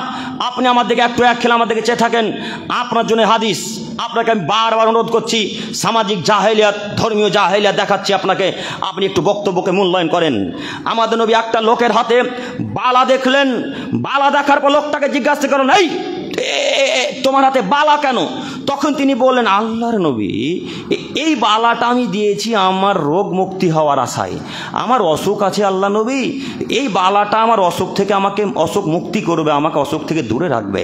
আপনি আমার দিকে একটু এক খেলে আমার দিকে চেয়ে থাকেন, আপনার জন্য হাদিস। আপনাকে আমি বারবার অনুরোধ করছি, সামাজিক জাহেলিয়াত, ধর্মীয় জাহেলিয়াত দেখাচ্ছি আপনাকে, আপনি একটু বক্তব্যকে মূল্যায়ন করেন। আমাদের নবী একটা লোকের হাতে বালা দেখলেন। বালা দেখার পর লোকটাকে জিজ্ঞাসা করেন, এই তোমার হাতে বালা কেন? তখন তিনি বললেন, আল্লাহর নবী, এই বালাটা আমি দিয়েছি আমার রোগ মুক্তি হওয়ার আশায়। আমার অসুখ আছে আল্লাহ নবী, এই বালাটা আমার অসুখ থেকে, আমাকে অসুখ মুক্তি করবে, আমাকে অসুখ থেকে দূরে রাখবে।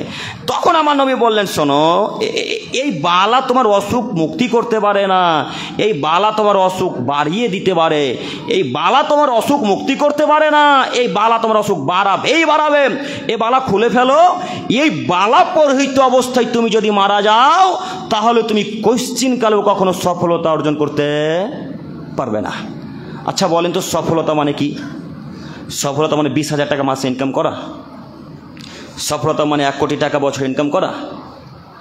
তখন আমার নবী বললেন, শোনো, এই বালা তোমার অসুখ মুক্তি করতে পারে না, এই বালা তোমার অসুখ বাড়িয়ে দিতে পারে। এই বালা তোমার অসুখ মুক্তি করতে পারে না, এই বালা তোমার অসুখ বাড়াবে। এই বালা খুলে ফেলো। এই বালা পরিহিত অবস্থায় তুমি যদি মারা যাও, তাহলে তুমি কোশ্চিনকালেও কখনো সফলতা অর্জন করতে পারবে না। আচ্ছা বলেন তো, সফলতা মানে কি? সফলতা মানে 20,000 টাকা মাসে ইনকাম করা? সফলতা মানে 1 কোটি টাকা বছর ইনকাম করা?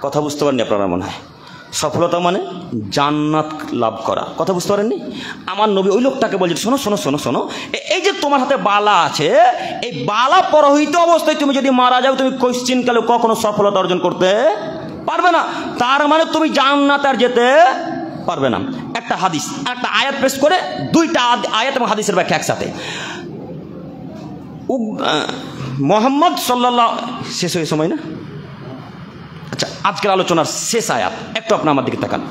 কথা বুঝতে পারেননি আপনারা মনে হয়। সফলতা মানে জান্নাত লাভ করা। কথা বুঝতে পারেননি? আমার নবী ওই লোকটাকে বলছে, শোনো শোনো শোনো শোনো, এই যে তোমার হাতে বালা আছে, এই বালা পরহিত অবস্থায় তুমি যদি মারা যাও, তুমি কোশ্চিনকালে কখনো সফলতা অর্জন করতে পারবে না। তার মানে তুমি জান্নাতে আর যেতে পারবে না। একটা হাদিস, একটা আয়াত পেশ করে, দুইটা আয়াত এবং হাদিসের ব্যাখ্যা একসাথে। মোহাম্মদ সাল্লাল্লাহু, শেষ হয়ে সময় না? আচ্ছা, আজকের আলোচনার শেষ আয়াত, একটু আপনার আমার দিকে তাকান।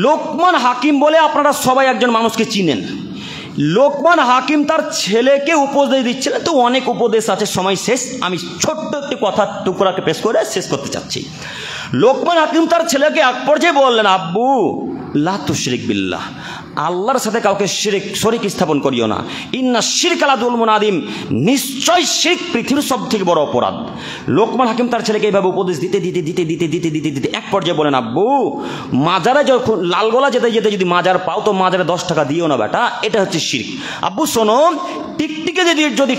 লোকমান হাকিম বলে আপনারা সবাই একজন মানুষকে চিনেন। লোকমান হাকিম তার ছেলেকে উপদেশ দিচ্ছিলেন। তো অনেক উপদেশ আছে, সময় শেষ, আমি ছোট্ট একটি কথা টুকরাকে পেশ করে শেষ করতে চাচ্ছি। লোকমান হাকিম তার ছেলেকে এক পর্যায়ে বললেন, আব্বু, লা তুশরিক বিল্লাহ, আল্লাহর সাথে কাউকে শরীক স্থাপন করিও না। ইন্না শিরকা লাযুলমুন আযীম, নিশ্চয় শিরক পৃথিবীর সবথেকে বড় অপরাধ। লোকমান হাকিম তার ছেলেকে এইভাবে উপদেশ দিতে এক পর্যায়ে বলেন, আব্বু, মাজারে যখন লালগোলা যেতে যেতে যদি মাজার পাও, তো মাজারে 10 টাকা দিও না বেটা, এটা হচ্ছে শিরক। আব্বু শোনো, টিকটিকে যদি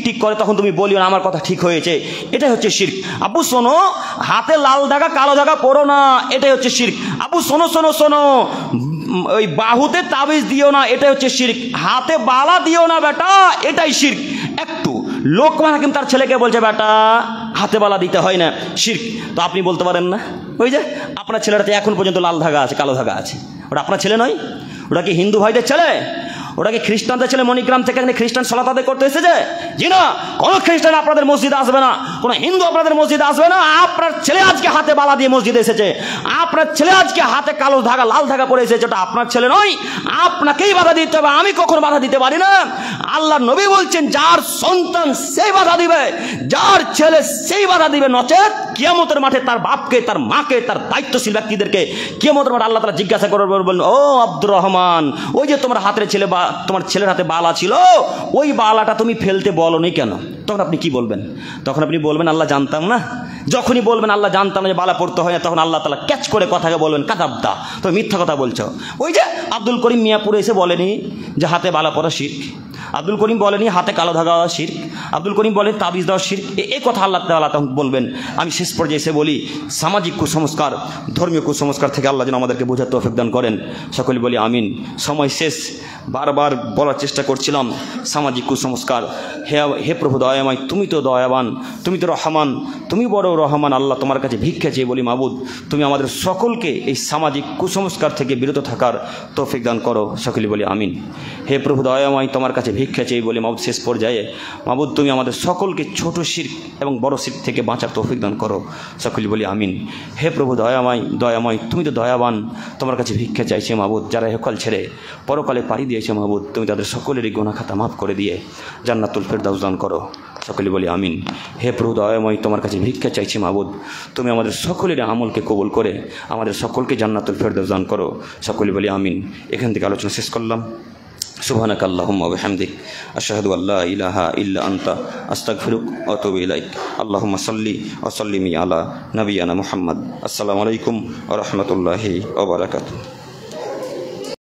ঠিক করে, তখন তুমি বলিও না আমার কথা ঠিক হয়েছে, এটাই হচ্ছে শিরক। আব্বু শোনো, হাতে লাল দাগা কালো দাগা পরো না, এটাই হচ্ছে শিরক। আব্বু শোনো শোনো শোনো, ওই বাহুতে তাবিজ দিও না, এটাই হচ্ছে শিরক। হাতে বালা দিও না বেটা, এটাই শিরক। একটু লোকমান হাকিম তার ছেলেকে বলছে, বেটা হাতে বালা দিতে হয় না, শিরক। তো আপনি বলতে পারেন না, ওই যে আপনার ছেলেটাতে এখন পর্যন্ত লাল ধাগা আছে, কালো ধাগা আছে, ওটা আপনার ছেলে নয়? ওটা কি হিন্দু ভাইদের ছেলে? ওটা কি খ্রিস্টানদের ছেলে? মণিগ্রাম থেকে এখানে খ্রিস্টান সালাত আদায় করতে এসেছে? জি না, কোনো খ্রিস্টান আপনাদের মসজিদে আসবে না, কোনো হিন্দু আপনাদের মসজিদে আসবে না। আপনার ছেলে আজকে হাতে বালা দিয়ে মসজিদে এসেছে, আপনার ছেলে আজকে হাতে কালো ধাগা লাল ধাগা পরে এসেছে, ওটা আপনার ছেলে নয়, আপনাকেই বাধা দিতে হবে। আমি কখনো বাধা দিতে পারি না। আল্লাহর নবী বলছেন, যার সন্তান সেই বাধা দিবে, যার ছেলে সেই বাধা দিবে, নচেত কিয়ামতের মাঠে তার বাপকে, তার মাকে, তার দায়িত্বশীল ব্যক্তিদেরকে কিয়ামতের মাঠে আল্লাহ তাআলা জিজ্ঞাসা করবেন, বলবেন, ও আব্দুর রহমান, ওই যে তোমার হাতের ছেলে বা তোমার ছেলের হাতে বালা ছিল, ওই বালাটা তুমি ফেলতে বলোনি কেন? তখন আপনি কি বলবেন? তখন আপনি বলবেন, আল্লাহ জানতাম না। যখনই বলবেন আল্লাহ জানতাম না যে বালা পড়তে হয় না, তখন আল্লাহ তাআলা ক্যাচ করে কথাকে বলবেন, কাযাবতা, তুমি মিথ্যা কথা বলছো। ওই যে আব্দুল করিম মিয়াপুরে এসে বলেনি যে হাতে বালা পরা শিরক, আব্দুল করিম বলেনি হাতে কালো ধাগা দেওয়া শিরক, আব্দুল করিম বলেন তাবিজ দেওয়া শিরক। এই কথা আল্লাহ তাআলা তখন বলবেন। আমি শেষ পর্যায়ে এসে বলি, সামাজিক কুসংস্কার, ধর্মীয় কুসংস্কার থেকে আল্লাহ যেন আমাদেরকে বোঝার তৌফিক দান করেন। সকলে বলি আমিন। সময় শেষ, বারবার বলার চেষ্টা করছিলাম, সামাজিক কুসংস্কার। হে প্রভু দয়াময়, তুমি তো দয়াবান, তুমি তো রহমান, তুমি বড় রহমান। আল্লাহ তোমার কাছে ভিক্ষা চেয়ে বলি, মাবুদ তুমি আমাদের সকলকে এই সামাজিক কুসংস্কার থেকে বিরত থাকার তৌফিক দান করো। সকলে বলি আমিন। হে প্রভু দয়াময়, তোমার কাছে ভিক্ষা চেয়ে বলি, মাবুদ শেষ পর্যায়ে, মাবুদ তুমি আমাদের সকলকে ছোট শিরক এবং বড় শিরক থেকে বাঁচার তৌফিক দান করো। সকলে বলি আমিন। হে প্রভু দয়াময়, তুমি তো দয়াবান, তোমার কাছে ভিক্ষা চাইছে মাবুদ, যারা হেকাল ছেড়ে পরকালে পাড়ি দিয়েছে মাবুদ, তুমি তাদের সকলেরই গুনাহ খাতা মাফ করে দিয়ে জান্নাতুল ফেরদাউস দান করো। সকলে বলি আমিন। হে প্রভু দয়াময়, তোমার কাছে ভিক্ষা চাইছি মাবুদ, তুমি আমাদের সকলের আমলকে কবুল করে আমাদের সকলকে জান্নাতুল ফেরদাউস দান করো। সকলে বলি আমিন। এখান থেকে আলোচনা শেষ করলাম। সুবহানাকা আল্লাহুম্মা ওয়া বিহামদিক আশহাদু আল্লা ইলাহা ইল্লা আনতা আস্তাগফিরুক ওয়া আতুবু ইলাইক। আল্লাহুম্মা সাল্লি ওয়া সাল্লিমি আলা নাবিয়ানা মুহাম্মদ। আসসালামু আলাইকুম ওয়া রাহমাতুল্লাহি ওয়া বারাকাতুহু।